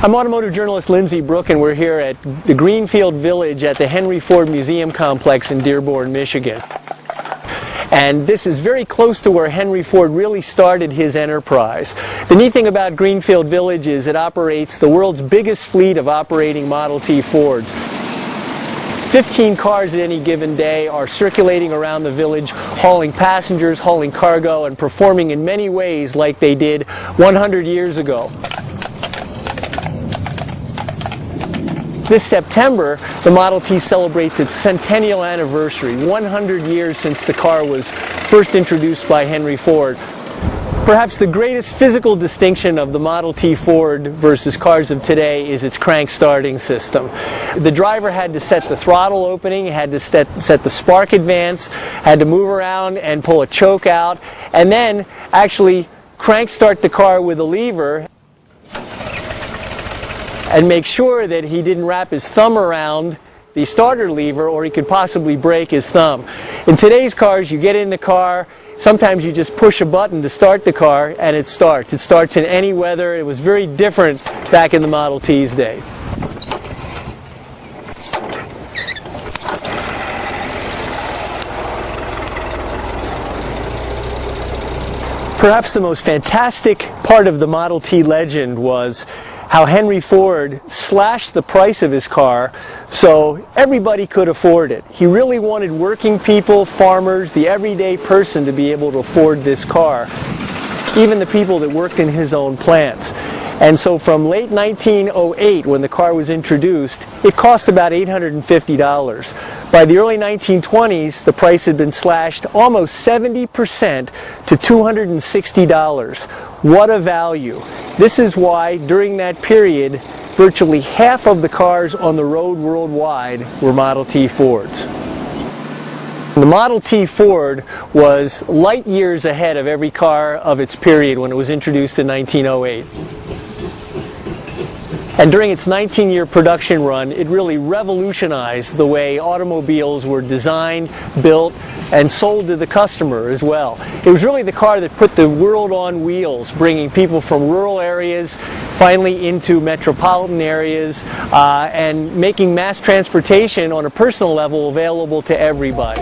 I'm automotive journalist Lindsay Brook, and we're here at the Greenfield Village at the Henry Ford Museum Complex in Dearborn, Michigan. And this is very close to where Henry Ford really started his enterprise. The neat thing about Greenfield Village is it operates the world's biggest fleet of operating Model T Fords. 15 cars at any given day are circulating around the village, hauling passengers, hauling cargo, and performing in many ways like they did 100 years ago. This September, the Model T celebrates its centennial anniversary, 100 years since the car was first introduced by Henry Ford. Perhaps the greatest physical distinction of the Model T Ford versus cars of today is its crank starting system. The driver had to set the throttle opening, had to set the spark advance, had to move around and pull a choke out, and then actually crank start the car with a lever and make sure that he didn't wrap his thumb around the starter lever or he could possibly break his thumb. In today's cars, you get in the car, sometimes you just push a button to start the car and it starts. It starts in any weather. It was very different back in the Model T's day. Perhaps the most fantastic part of the Model T legend was how Henry Ford slashed the price of his car so everybody could afford it. He really wanted working people, farmers, the everyday person to be able to afford this car, even the people that worked in his own plants. And so from late 1908, when the car was introduced, it cost about $850. By the early 1920s, the price had been slashed almost 70% to $260. What a value. This is why, during that period, virtually half of the cars on the road worldwide were Model T Fords. The Model T Ford was light years ahead of every car of its period when it was introduced in 1908. And during its 19-year production run, it really revolutionized the way automobiles were designed, built, and sold to the customer as well. It was really the car that put the world on wheels, bringing people from rural areas finally into metropolitan areas and making mass transportation on a personal level available to everybody.